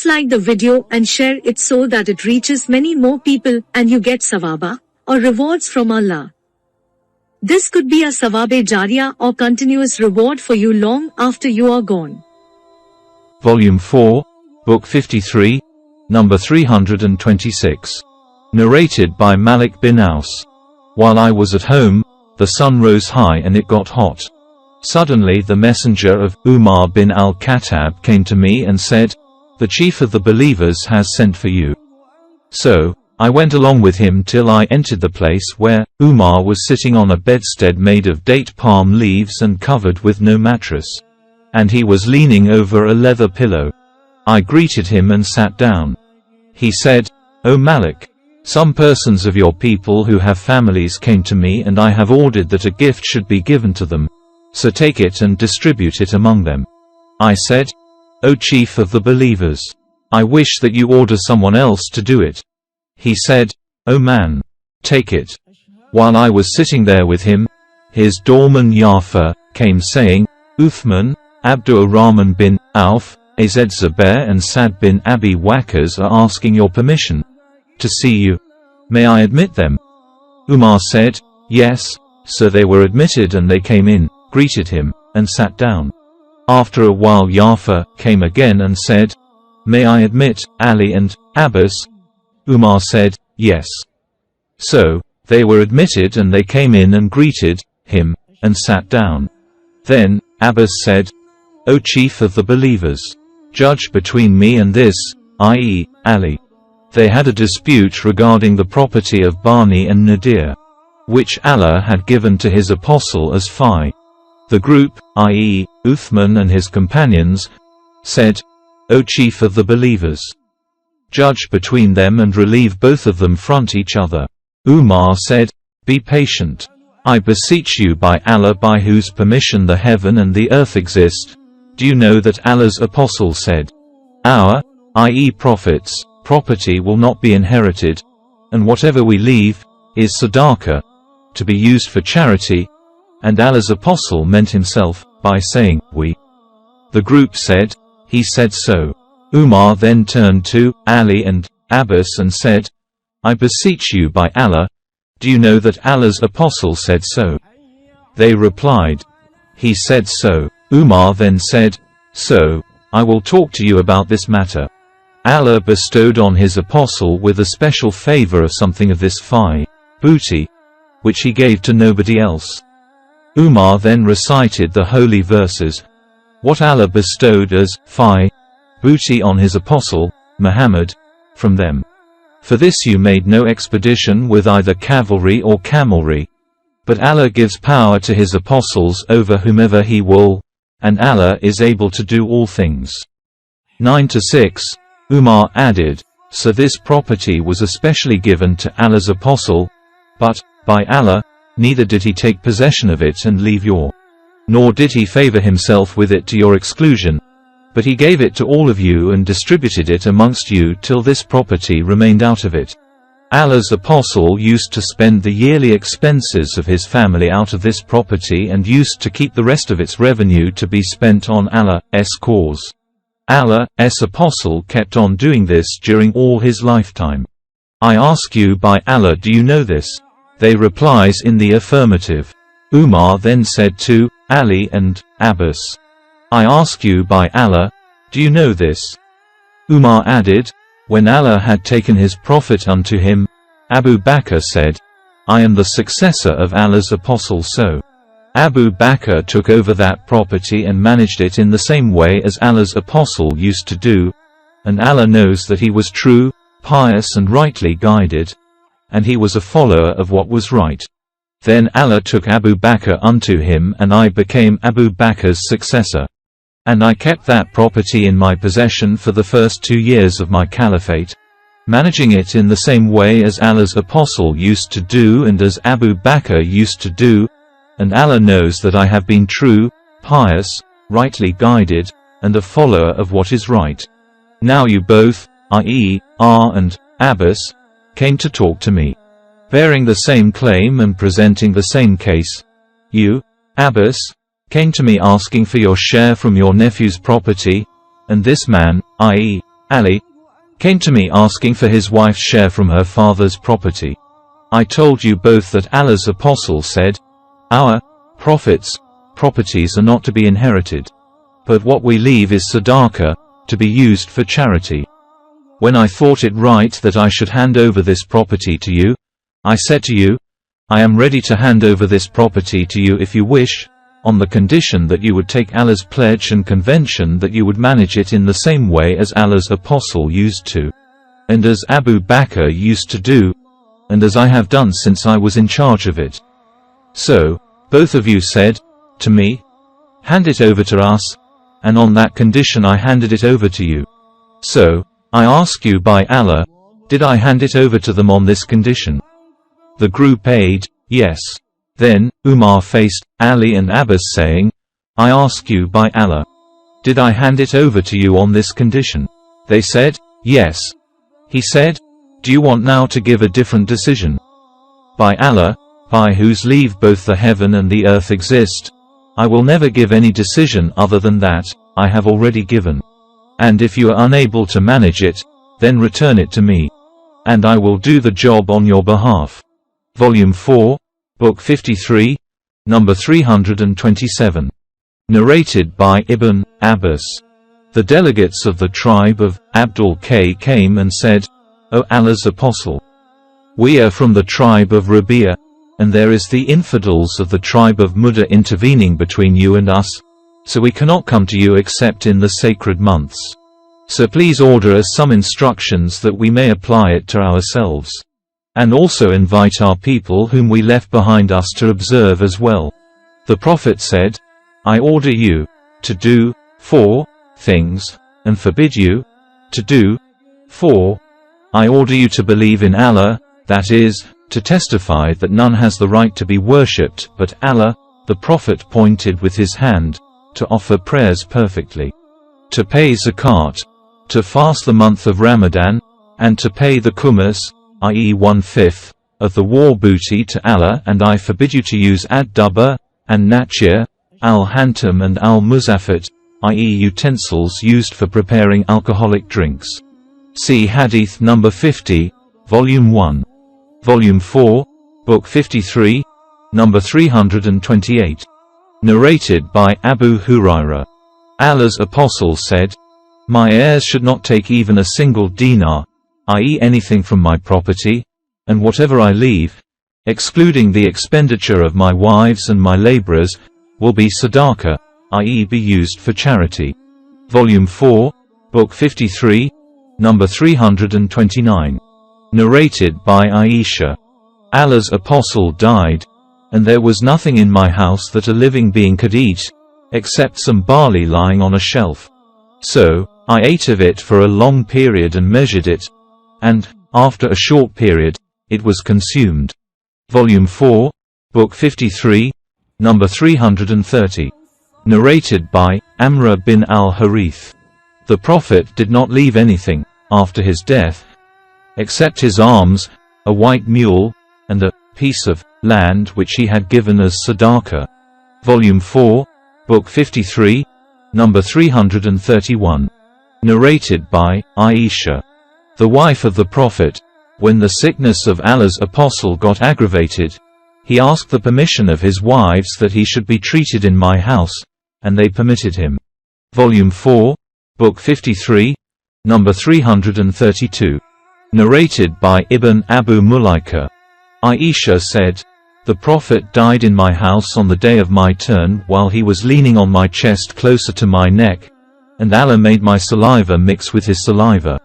Please like the video and share it so that it reaches many more people and you get sawaba, or rewards from Allah. This could be a sawabe jariyah or continuous reward for you long after you are gone. Volume 4, Book 53, number 326. Narrated by Malik bin Aus. While I was at home, the sun rose high and it got hot. Suddenly the messenger of Umar bin al-Khattab came to me and said, "The chief of the believers has sent for you." So, I went along with him till I entered the place where Umar was sitting on a bedstead made of date palm leaves and covered with no mattress. And he was leaning over a leather pillow. I greeted him and sat down. He said, "O Malik, some persons of your people who have families came to me and I have ordered that a gift should be given to them. So take it and distribute it among them." I said, "O chief of the believers, I wish that you order someone else to do it." He said, "O man, take it." While I was sitting there with him, his doorman Jafar came saying, "Uthman, Abdurrahman bin Auf, Az Zubair and Sad bin Abi Waqqas are asking your permission to see you. May I admit them?" Umar said, "Yes." So they were admitted and they came in, greeted him, and sat down. After a while Jafar came again and said, "May I admit Ali and Abbas?" Umar said, "Yes." So, they were admitted and they came in and greeted him, and sat down. Then, Abbas said, "O chief of the believers, judge between me and this, i.e., Ali." They had a dispute regarding the property of Bani and Nadir, which Allah had given to his apostle as fi. The group, i.e., Uthman and his companions, said, "O chief of the believers, judge between them and relieve both of them front each other." Umar said, "Be patient. I beseech you by Allah by whose permission the heaven and the earth exist. Do you know that Allah's apostle said, our, i.e. prophets, property will not be inherited, and whatever we leave, is sadaqah, to be used for charity, and Allah's apostle meant himself, by saying, we." The group said, "He said so." Umar then turned to Ali and Abbas and said, "I beseech you by Allah, do you know that Allah's apostle said so?" They replied, "He said so." Umar then said, "So, I will talk to you about this matter. Allah bestowed on his apostle with a special favor of something of this booty, which he gave to nobody else." Umar then recited the holy verses, what Allah bestowed as booty on his apostle, Muhammad, from them. For this you made no expedition with either cavalry or camelry. But Allah gives power to his apostles over whomever he will, and Allah is able to do all things. 9-6, Umar added, "So this property was especially given to Allah's apostle, but, by Allah, neither did he take possession of it and leave your, nor did he favor himself with it to your exclusion, but he gave it to all of you and distributed it amongst you till this property remained out of it. Allah's apostle used to spend the yearly expenses of his family out of this property and used to keep the rest of its revenue to be spent on Allah's cause. Allah's apostle kept on doing this during all his lifetime. I ask you by Allah, do you know this?" They replies in the affirmative. Umar then said to Ali and Abbas, "I ask you by Allah, do you know this?" Umar added, "When Allah had taken his prophet unto him, Abu Bakr said, I am the successor of Allah's apostle, so Abu Bakr took over that property and managed it in the same way as Allah's apostle used to do, and Allah knows that he was true, pious and rightly guided, and he was a follower of what was right. Then Allah took Abu Bakr unto him and I became Abu Bakr's successor. And I kept that property in my possession for the first 2 years of my caliphate, managing it in the same way as Allah's apostle used to do and as Abu Bakr used to do, and Allah knows that I have been true, pious, rightly guided, and a follower of what is right. Now you both, i.e., and Abbas, came to talk to me, bearing the same claim and presenting the same case. You, Abbas, came to me asking for your share from your nephew's property, and this man, i.e., Ali, came to me asking for his wife's share from her father's property. I told you both that Allah's apostle said, our Prophet's properties are not to be inherited, but what we leave is sadaqah, to be used for charity. When I thought it right that I should hand over this property to you, I said to you, I am ready to hand over this property to you if you wish, on the condition that you would take Allah's pledge and convention that you would manage it in the same way as Allah's apostle used to, and as Abu Bakr used to do, and as I have done since I was in charge of it. So, both of you said to me, hand it over to us, and on that condition I handed it over to you. So, I ask you by Allah, did I hand it over to them on this condition? The group agreed, yes. Then, Umar faced Ali and Abbas saying, I ask you by Allah, did I hand it over to you on this condition? They said, yes. He said, do you want now to give a different decision? By Allah, by whose leave both the heaven and the earth exist, I will never give any decision other than that I have already given. And if you are unable to manage it, then return it to me, and I will do the job on your behalf. Volume 4, Book 53, number 327. Narrated by Ibn Abbas. The delegates of the tribe of Abdul K came and said, O Allah's apostle, we are from the tribe of Rabi'a, and there is the infidels of the tribe of Mudda intervening between you and us, so we cannot come to you except in the sacred months. So please order us some instructions that we may apply it to ourselves. And also invite our people whom we left behind us to observe as well. The Prophet said, I order you to do 4 things, and forbid you to do 4. I order you to believe in Allah, that is, to testify that none has the right to be worshipped but Allah. The Prophet pointed with his hand to offer prayers perfectly, to pay zakat, to fast the month of Ramadan, and to pay the kumus, i.e. 1/5, of the war booty to Allah, and I forbid you to use ad-dubba, and nachir, al-hantam and al-muzaffat, i.e. utensils used for preparing alcoholic drinks. See Hadith number 50, Volume 1. Volume 4, Book 53, number 328. Narrated by Abu Hurairah. Allah's apostle said, my heirs should not take even a single dinar, i.e. anything from my property, and whatever I leave, excluding the expenditure of my wives and my laborers, will be sadaqah, i.e. be used for charity. Volume 4, Book 53, number 329. Narrated by Aisha. Allah's apostle died, and there was nothing in my house that a living being could eat, except some barley lying on a shelf. So, I ate of it for a long period and measured it, and, after a short period, it was consumed. Volume 4, Book 53, number 330. Narrated by Amr bin al-Harith. The Prophet did not leave anything, after his death, except his arms, a white mule, and a piece of land which he had given as sadaqah. Volume 4, Book 53, number 331. Narrated by Aisha. The wife of the Prophet, when the sickness of Allah's apostle got aggravated, he asked the permission of his wives that he should be treated in my house, and they permitted him. Volume 4, Book 53, number 332. Narrated by Ibn Abu Mulaika. Aisha said, the Prophet died in my house on the day of my turn while he was leaning on my chest closer to my neck, and Allah made my saliva mix with his saliva.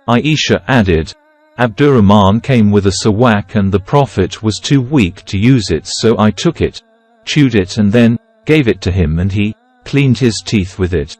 Aisha added, Abdurrahman came with a sawak and the Prophet was too weak to use it, so I took it, chewed it and then gave it to him and he cleaned his teeth with it.